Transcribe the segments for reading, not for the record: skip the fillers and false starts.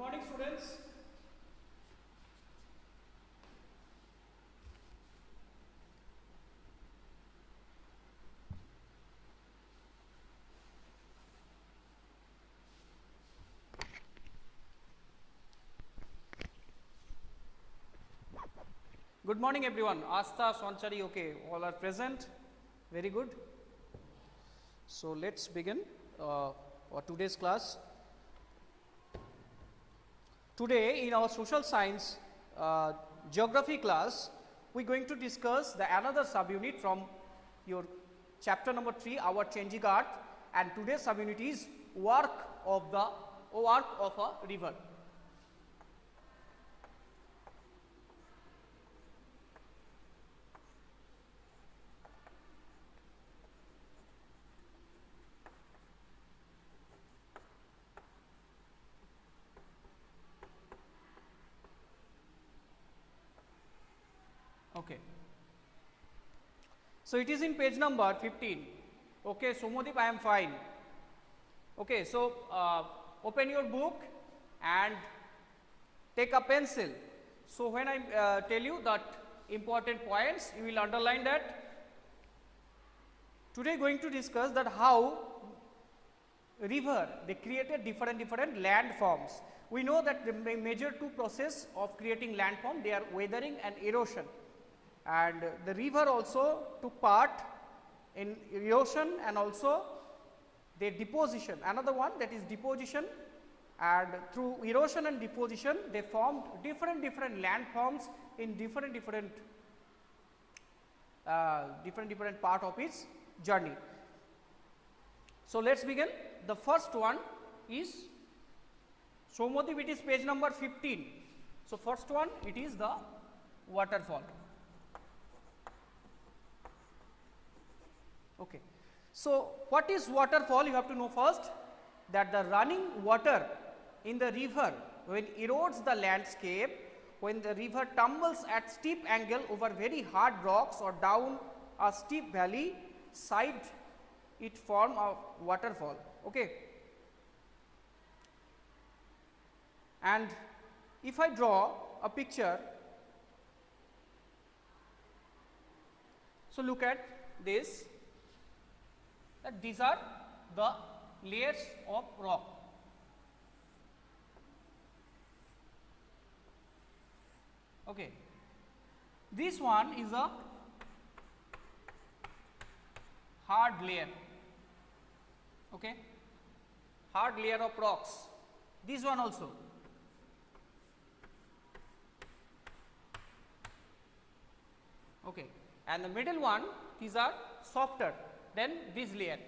morning, students. Good morning, everyone. Astha, Swanchari, okay, all are present. Very good. So let's begin our today's class. Today, in our social science geography class, we're going to discuss the another subunit from your chapter number 3, our changing earth, and today's subunit is work of a river. Okay. So it is in page number 15. Okay, Somadip, I am fine. Okay, so open your book and take a pencil. So when I tell you that important points, you will underline that. Today going to discuss that how river they created different land forms. We know that the major two process of creating land form, they are weathering and erosion. And the river also took part in erosion and also their deposition. Another one, that is deposition, and through erosion and deposition they formed different land forms in different part of its journey. So let's begin. The first one is Somadip, it is page number 15. So first one, it is the waterfall. Okay. So what is waterfall? You have to know first that the running water in the river, when erodes the landscape, when the river tumbles at steep angle over very hard rocks or down a steep valley side, it form a waterfall. Okay. And if I draw a picture, so look at this, that these are the layers of rock. Okay. This one is a hard layer. Okay. Hard layer of rocks. This one also. Okay. And the middle one, these are softer than this layer.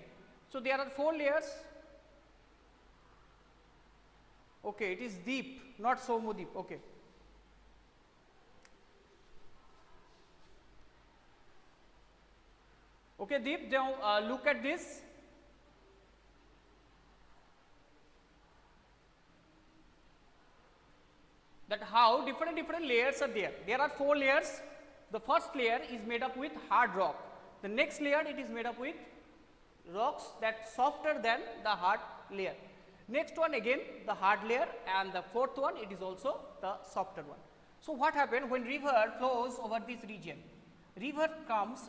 So there are 4 layers. Okay, it is deep, not so deep. Okay. Okay, deep. Now look at this. That how different layers are there. There are 4 layers. The first layer is made up with hard rock. The next layer, it is made up with rocks that softer than the hard layer. Next one again the hard layer, and the fourth one, it is also the softer one. So what happened when river flows over this region? River comes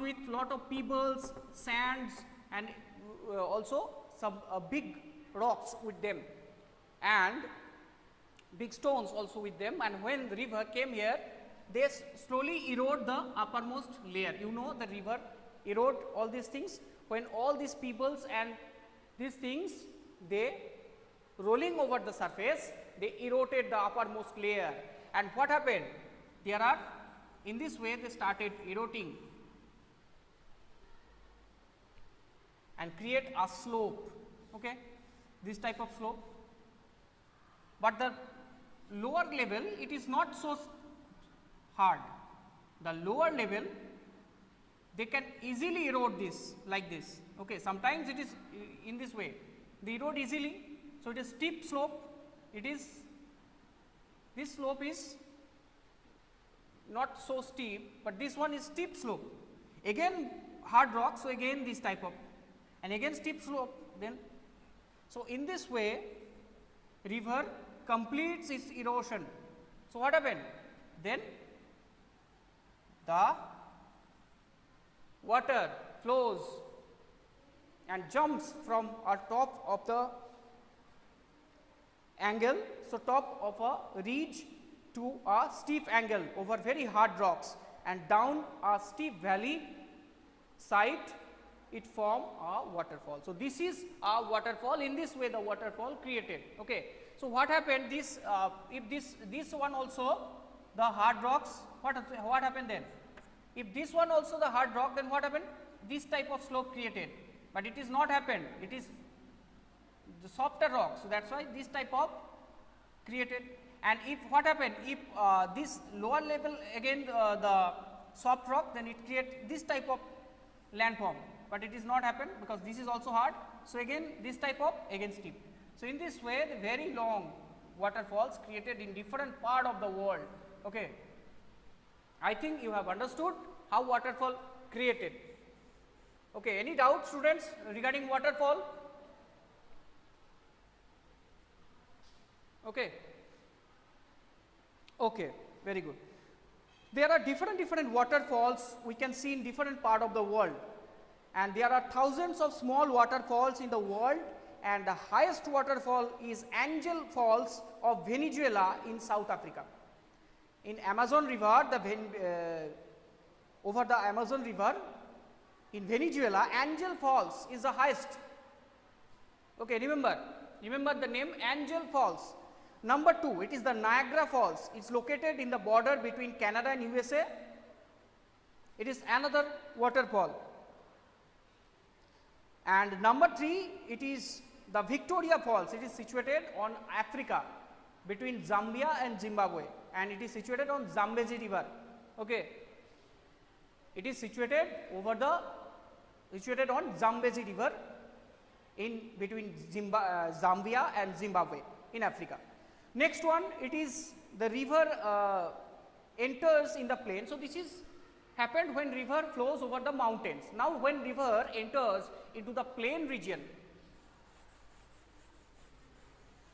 with lot of pebbles, sands, and also some big rocks with them, and big stones also with them. And when the river came here, they slowly erode the uppermost layer. You know the river erode all these things. When all these pebbles and these things, they rolling over the surface, they eroded the uppermost layer. And what happened? There are, in this way they started eroding and create a slope. Okay, this type of slope. But the lower level, it is not so hard. The lower level, they can easily erode this like this. Okay, sometimes it is in this way, they erode easily. So it is steep slope. It is, this slope is not so steep, but this one is steep slope. Again hard rock, so again this type of, and again steep slope. Then, so in this way river completes its erosion. So, what happened? Then the water flows and jumps from a top of the angle. So, top of a ridge to a steep angle over very hard rocks and down a steep valley side, it form a waterfall. So, this is a waterfall. In this way the waterfall created. Okay. So, what happened this if this one also the hard rocks, what happened then? If this one also the hard rock, then what happened? This type of slope created, but it is not happened, it is the softer rock. So, that is why this type of created. And if what happened, if this lower level again the soft rock, then it create this type of landform, but it is not happened because this is also hard. So, again this type of again steep. So, in this way the very long waterfalls created in different part of the world. Okay. I think you have understood how waterfall created. Okay. Any doubt, students, regarding waterfall? Okay. Okay, very good. There are different waterfalls we can see in different part of the world, and there are thousands of small waterfalls in the world, and the highest waterfall is Angel Falls of Venezuela in South Africa. In Amazon River, over the Amazon River in Venezuela, Angel Falls is the highest. Okay, remember the name Angel Falls. Number 2, it is the Niagara Falls. It is located in the border between Canada and USA. It is another waterfall. And number 3, it is the Victoria Falls. It is situated on Africa between Zambia and Zimbabwe, and it is situated on Zambezi River. Okay. It is situated on Zambezi River in between Zambia and Zimbabwe in Africa. Next one, it is the river enters in the plain. So, this is happened when river flows over the mountains. Now, when river enters into the plain region,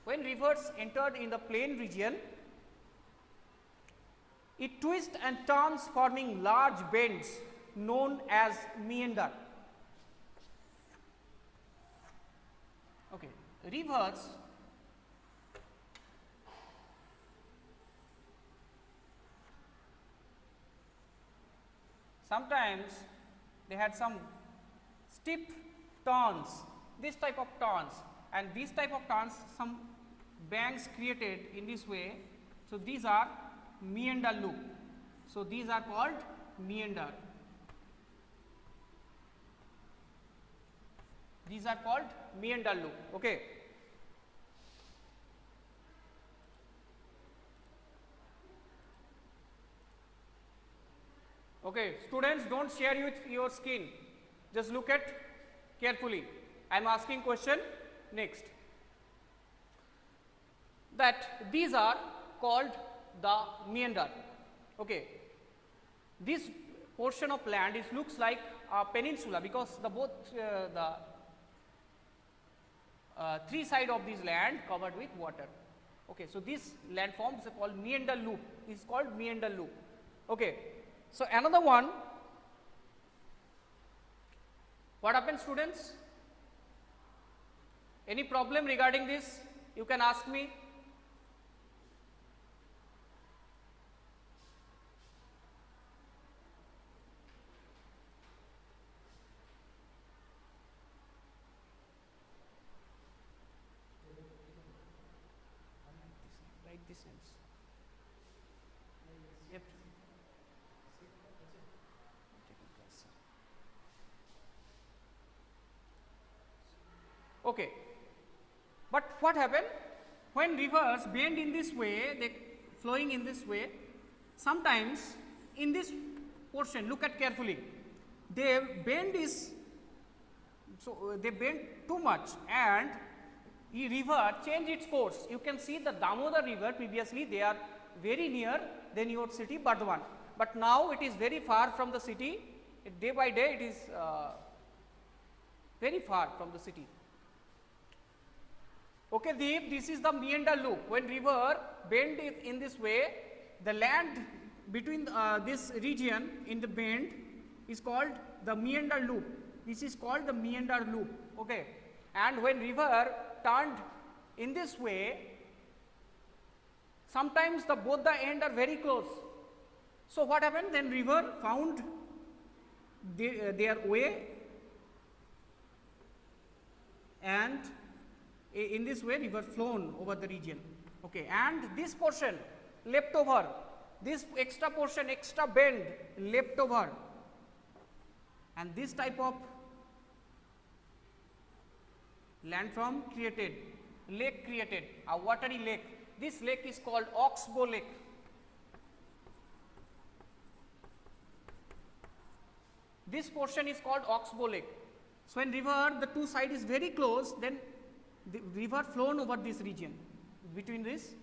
when rivers entered in the plain region, it twists and turns forming large bends known as meander. Okay. Rivers sometimes they had some steep turns, this type of turns, and these type of turns, some banks created in this way. So, these are meander loop. So, these are called meander. These are called meander loop. Okay. Okay, students, don't share your screen, just look at carefully. I am asking question next, that these are called the meander. Okay. This portion of land looks like a peninsula because the both the three sides of this land covered with water. Okay. So, this landform is called meander loop, is called meander loop. Okay. So, another one, what happens, students? Any problem regarding this? You can ask me. Write this ends. Yep. Okay. But what happened when rivers bend in this way, they flowing in this way, sometimes in this portion, look at carefully, they bend they bend too much and the river change its course. You can see the Damodar river, previously they are very near than your city Bardhaman, but now it is very far from the city. Day by day it is very far from the city. Okay, Deep, this is the meander loop. When river bend it in this way, the land between this region in the bend is called the meander loop. This is called the meander loop. Okay, and when river turned in this way, sometimes both the end are very close. So what happened? Then river found their way, and in this way river flown over the region. Okay, and this portion left over, this extra portion, extra bend left over, and this type of landform created, lake created, a watery lake. This lake is called Oxbow Lake. This portion is called Oxbow Lake. So when river, the two side is very close, then the river flown over this region between this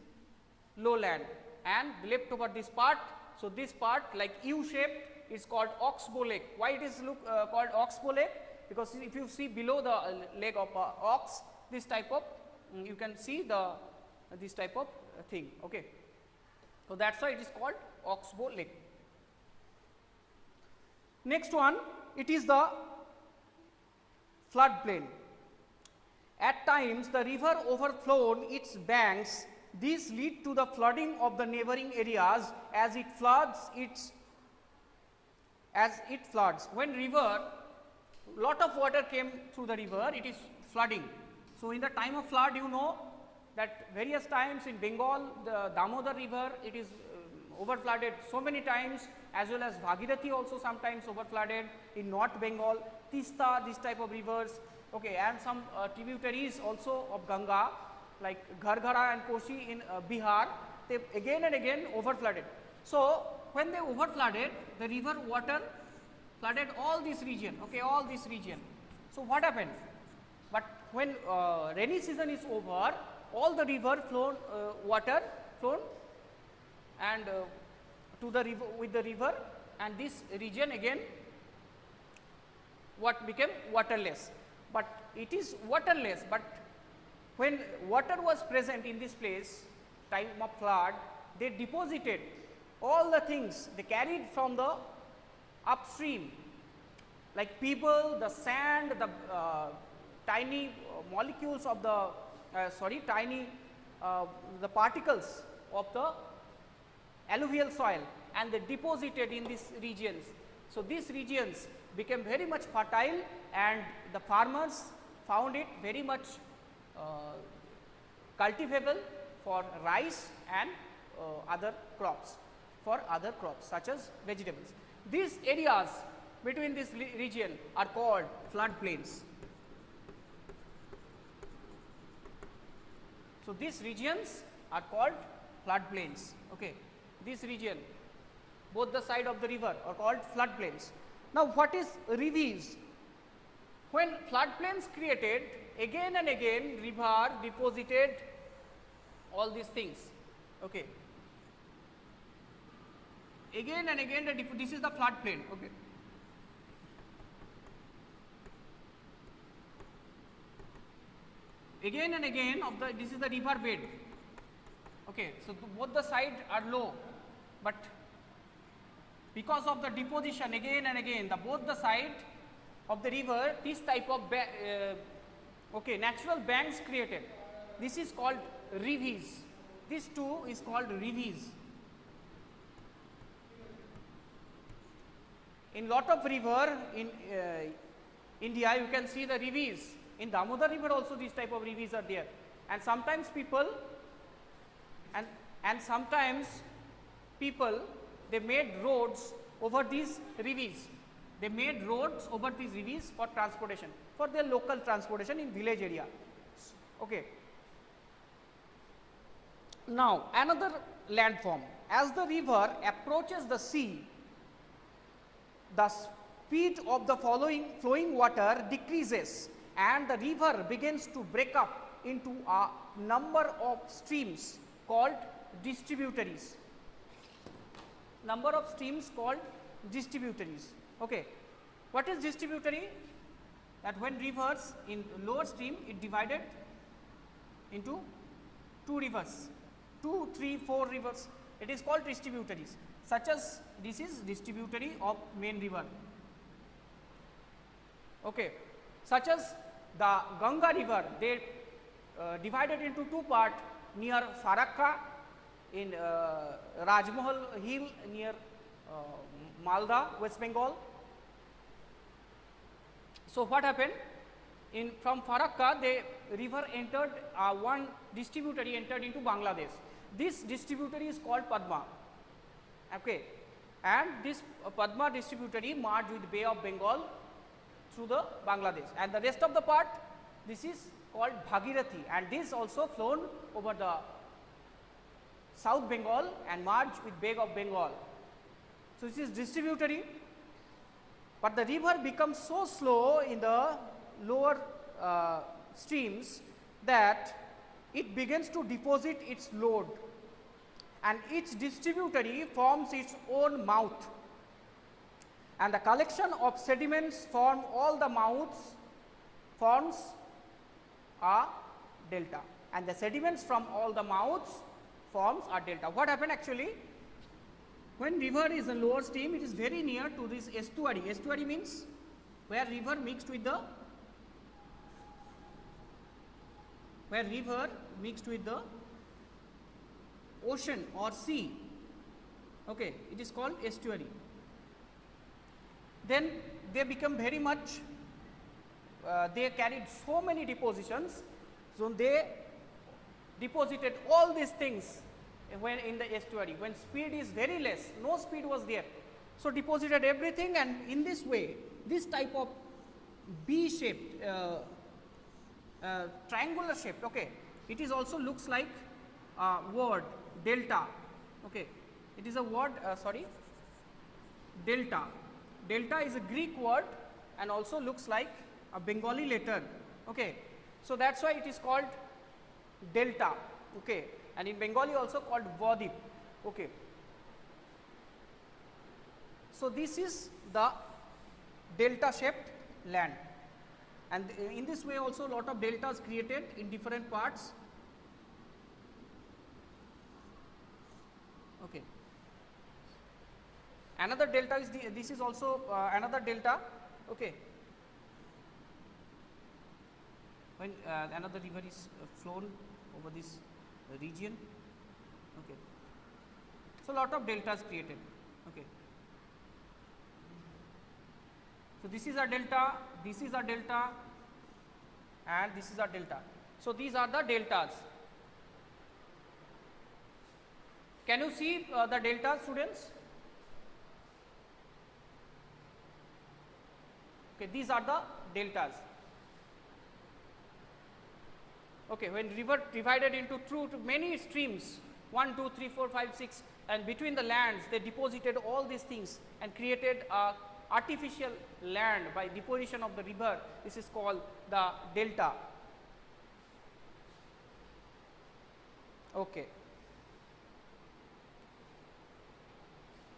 lowland and left over this part. So this part like U-shaped is called Oxbow Lake. Why it is called Oxbow Lake? Because if you see below the leg of ox, this type of you can see this type of thing. Okay, so that's why it is called Oxbow Lake. Next one, it is the floodplain. At times the river overflowed its banks. This lead to the flooding of the neighboring areas as it floods. When river, lot of water came through the river, it is flooding. So in the time of flood, you know that various times in Bengal, the Damodar river, it is over flooded so many times, as well as Bhagirathi also sometimes over flooded in North Bengal, Tista, this type of rivers. Okay, and some tributaries also of Ganga like Gharghara and Koshi in Bihar, they again and again over flooded. So when they over flooded, the river water flooded all this region. Okay, all this region. So what happened? But when rainy season is over, all the river flown water flown and to the river with the river, and this region again what became waterless. But it is waterless, but when water was present in this place, time of flood, they deposited all the things they carried from the upstream, like pebble, the sand, the tiny molecules of the the particles of the alluvial soil, and they deposited in these regions. So these regions became very much fertile, and the farmers found it very much cultivable for rice and other crops, such as vegetables. These areas between this region are called flood plains. So these regions are called flood plains. Okay, this region, both the side of the river are called flood plains. Now what is revies? When floodplains created, again and again river deposited all these things. Okay, again and again this is the floodplain. Okay, again and again this is the river bed. Okay, so both the sides are low, but because of the deposition again and again, both the side of the river, this type of natural banks created. This is called revies. This too is called revies. In lot of river in India, you can see the revies. In Damodar river also these type of revies are there, and sometimes people they made roads over these revies. They made roads over these revies for transportation, for their local transportation in village area. Okay. Now another landform, as the river approaches the sea, the speed of the flowing water decreases, and the river begins to break up into a number of streams called distributaries. Number of streams called distributaries. Okay, what is distributary? That when rivers in lower stream, it divided into two rivers, 2, 3, 4 rivers. It is called distributaries, such as this is distributary of main river. Okay. Such as the Ganga river, they divided into two parts near Farakka in Rajmahal hill near Malda, West Bengal. So what happened? From Farakka, the river entered, one distributary entered into Bangladesh. This distributary is called Padma. Okay. And this Padma distributary merged with Bay of Bengal through the Bangladesh, and the rest of the part, this is called Bhagirathi, and this also flown over the South Bengal and merged with Bay of Bengal. So this is distributary, but the river becomes so slow in the lower streams that it begins to deposit its load, and each distributary forms its own mouth, and the collection of sediments from all the mouths forms a delta, and the sediments from all the mouths forms a delta. What happened actually? When river is in lower stream, it is very near to this estuary. Estuary means where river mixed with the ocean or sea. Okay, it is called estuary. Then they become very much, they carried so many depositions, so they deposited all these things when in the estuary, when speed is very less, no speed was there. So deposited everything, and in this way, this type of B shaped, triangular shaped, okay, it is also looks like a word delta. Okay, it is a word, delta. Delta is a Greek word and also looks like a Bengali letter. Okay. So that's why it is called delta. Okay. And in Bengali also called Vadip. Okay. So this is the delta shaped land, and in this way also lot of deltas created in different parts. Okay. Another delta is this is also another delta. Okay. When another river is flown over this region. Okay. So lot of deltas created. Okay. So this is a delta, this is a delta, and this is a delta. So these are the deltas. Can you see the delta, students? Okay, these are the deltas. Okay, when river divided into many streams, 1, 2, 3, 4, 5, 6, and between the lands they deposited all these things and created a artificial land by deposition of the river. This is called the delta. Okay.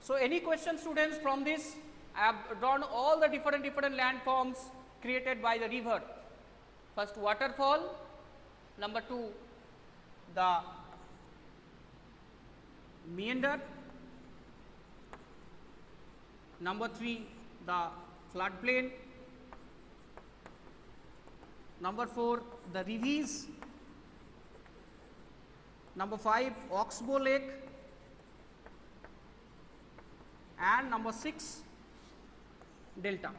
So any questions, students, from this? I have drawn all the different landforms created by the river. First waterfall, number 2 the meander, number 3 the floodplain, number 4 the revies, number 5 Oxbow Lake, and number 6 delta.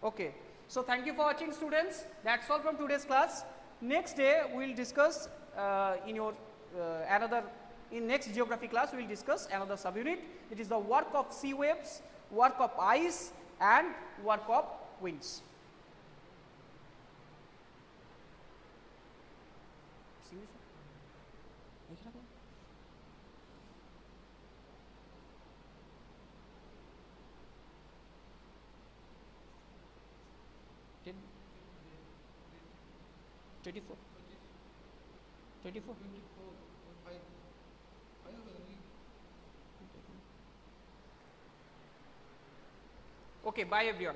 Okay. So thank you for watching, students. That's all from today's class. Next day we will discuss in next geography class we will discuss another subunit. It is the work of sea waves, work of ice, and work of winds. Did 24. 24. Okay, bye everyone.